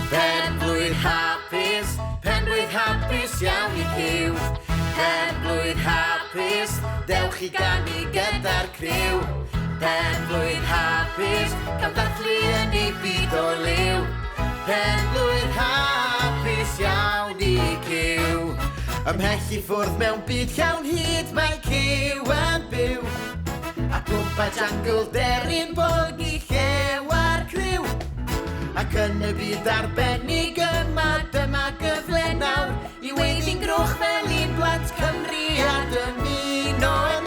Pen-blwydd hapus, pen-blwydd hapus iawn I cyw. Pen-blwydd hapus, dewch I ganu gyda'r criw. Pen-blwydd hapus, cael dathlu yn ei byd o liw. Pen-blwydd hapus iawn I cyw. Ymhell I ffwrdd mewn byd llawn hyd mae cyw yn byw. A gwmpa jangl deryn bog I llew ar criw. Ac yn y byd arbennig yma, dyma gyfle nawr I weiddi'n grwch fel un blant Cymru a dymuno